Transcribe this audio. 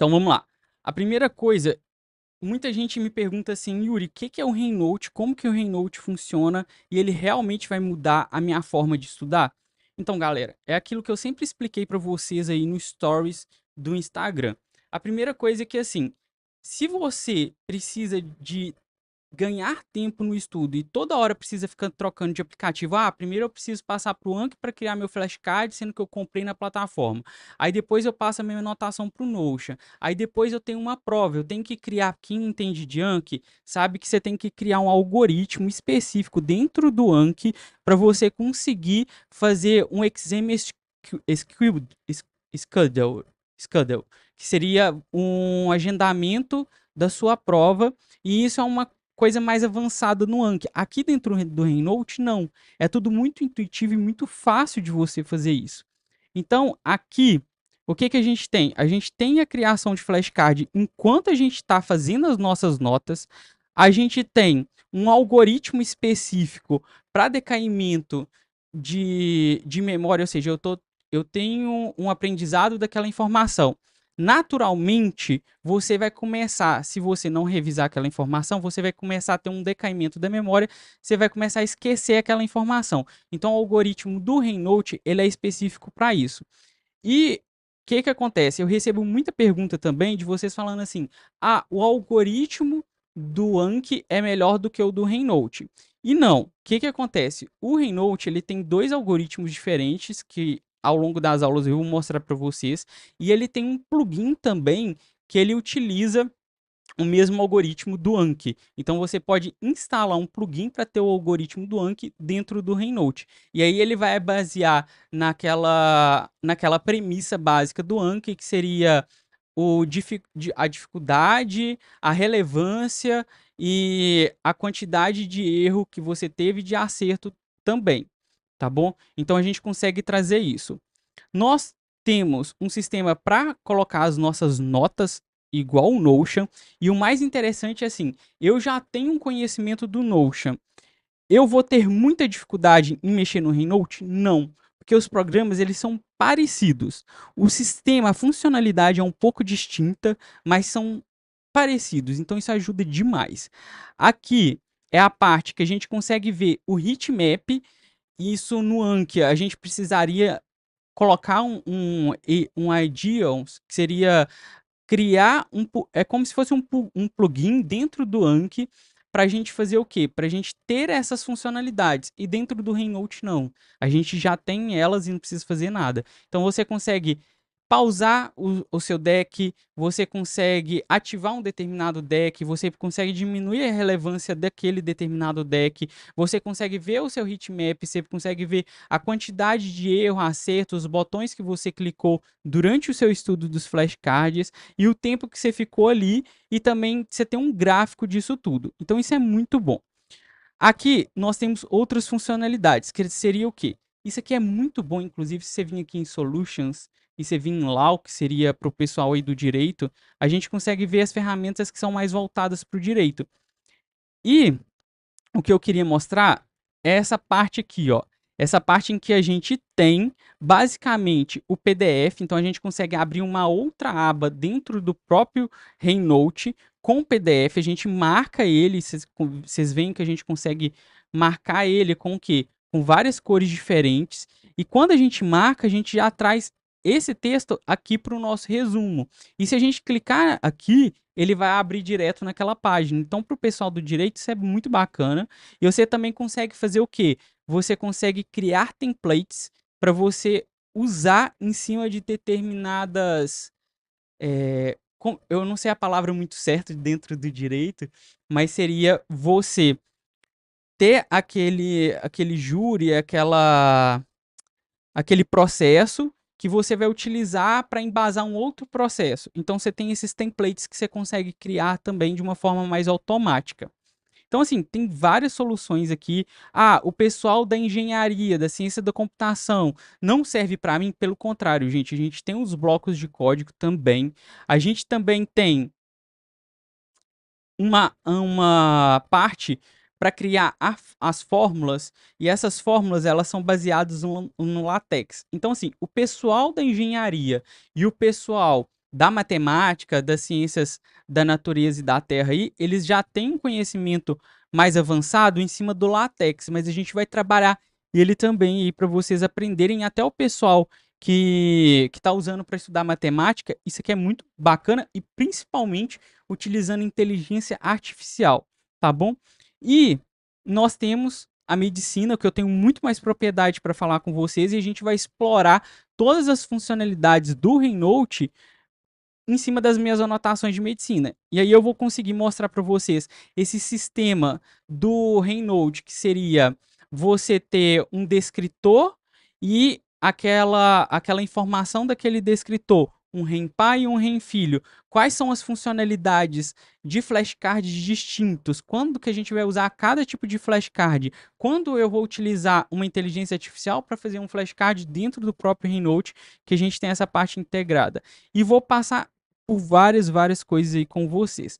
Então vamos lá. A primeira coisa, muita gente me pergunta assim: "Yuri, o que que é o Reinote? Como que o Reinote funciona e ele realmente vai mudar a minha forma de estudar?". Então, galera, é aquilo que eu sempre expliquei para vocês aí no stories do Instagram. A primeira coisa é que, assim, se você precisa de ganhar tempo no estudo e toda hora precisa ficar trocando de aplicativo. Ah, primeiro eu preciso passar para o Anki para criar meu flashcard, sendo que eu comprei na plataforma. Aí depois eu passo a minha anotação para o Notion. Aí depois eu tenho uma prova, eu tenho que criar, quem entende de Anki, sabe que você tem que criar um algoritmo específico dentro do Anki para você conseguir fazer um exam schedule, schedule, que seria um agendamento da sua prova, e isso é uma coisa mais avançada no Anki. Aqui dentro do Reinote, não. É tudo muito intuitivo e muito fácil de você fazer isso. Então, aqui, o que, que a gente tem? A gente tem a criação de flashcard enquanto a gente está fazendo as nossas notas. A gente tem um algoritmo específico para decaimento de memória, ou seja, eu tenho um aprendizado daquela informação. Naturalmente, você vai começar, se você não revisar aquela informação, você vai começar a ter um decaimento da memória, você vai começar a esquecer aquela informação. Então, o algoritmo do Reinote, ele é específico para isso. E o que que acontece? Eu recebo muita pergunta também de vocês falando assim: "Ah, o algoritmo do Anki é melhor do que o do Reinote". E não. O que que acontece? O Reinote, ele tem 2 algoritmos diferentes que ao longo das aulas eu vou mostrar para vocês, e ele tem um plugin também que ele utiliza o mesmo algoritmo do Anki. Então você pode instalar um plugin para ter o algoritmo do Anki dentro do Reinote. E aí ele vai basear naquela premissa básica do Anki, que seria a dificuldade, a relevância e a quantidade de erro que você teve de acerto também, tá bom? Então a gente consegue trazer isso. Nós temos um sistema para colocar as nossas notas igual o Notion, e o mais interessante é assim, eu já tenho um conhecimento do Notion. Eu vou ter muita dificuldade em mexer no Reinote? Não, porque os programas eles são parecidos. O sistema, a funcionalidade é um pouco distinta, mas são parecidos, então isso ajuda demais. Aqui é a parte que a gente consegue ver o heatmap. Isso no Anki a gente precisaria colocar um ideals, que seria criar é como se fosse um plugin dentro do Anki para a gente fazer o quê? Para a gente ter essas funcionalidades. E dentro do Reinote, não. A gente já tem elas e não precisa fazer nada. Então você consegue pausar o seu deck, você consegue ativar um determinado deck, você consegue diminuir a relevância daquele determinado deck, você consegue ver o seu heatmap, você consegue ver a quantidade de erro, acerto, os botões que você clicou durante o seu estudo dos flashcards e o tempo que você ficou ali, e também você tem um gráfico disso tudo. Então isso é muito bom. Aqui nós temos outras funcionalidades, que seria o quê? Isso aqui é muito bom, inclusive, se você vir aqui em Solutions e você vir em Law, que seria para o pessoal aí do direito, a gente consegue ver as ferramentas que são mais voltadas para o direito. E o que eu queria mostrar é essa parte aqui, ó. Essa parte em que a gente tem basicamente o PDF, então a gente consegue abrir uma outra aba dentro do próprio Reinote com o PDF, a gente marca ele, vocês veem que a gente consegue marcar ele com o quê? Com várias cores diferentes, e quando a gente marca, a gente já traz esse texto aqui para o nosso resumo. E se a gente clicar aqui, ele vai abrir direto naquela página. Então, para o pessoal do direito, isso é muito bacana. E você também consegue fazer o quê? Você consegue criar templates para você usar em cima de determinadas. Eu não sei a palavra muito certa dentro do direito, mas seria você ter aquele júri, aquele processo que você vai utilizar para embasar um outro processo. Então você tem esses templates que você consegue criar também de uma forma mais automática. Então, assim, tem várias soluções aqui. Ah, o pessoal da engenharia, da ciência da computação, não serve para mim, pelo contrário, gente. A gente tem os blocos de código também. A gente também tem uma parte para criar as fórmulas, e essas fórmulas elas são baseadas no LaTeX. Então, assim, o pessoal da engenharia e o pessoal da matemática, das ciências da natureza e da Terra aí, eles já têm um conhecimento mais avançado em cima do LaTeX, mas a gente vai trabalhar ele também aí para vocês aprenderem, até o pessoal que está usando para estudar matemática, isso aqui é muito bacana e principalmente utilizando inteligência artificial, tá bom? E nós temos a medicina, que eu tenho muito mais propriedade para falar com vocês, e a gente vai explorar todas as funcionalidades do Reynote em cima das minhas anotações de medicina. E aí eu vou conseguir mostrar para vocês esse sistema do Reynote, que seria você ter um descritor e aquela informação daquele descritor, um REM pai e um REM filho. Quais são as funcionalidades de flashcards distintos? Quando que a gente vai usar cada tipo de flashcard? Quando eu vou utilizar uma inteligência artificial para fazer um flashcard dentro do próprio Reynote, que a gente tem essa parte integrada. E vou passar por várias coisas aí com vocês.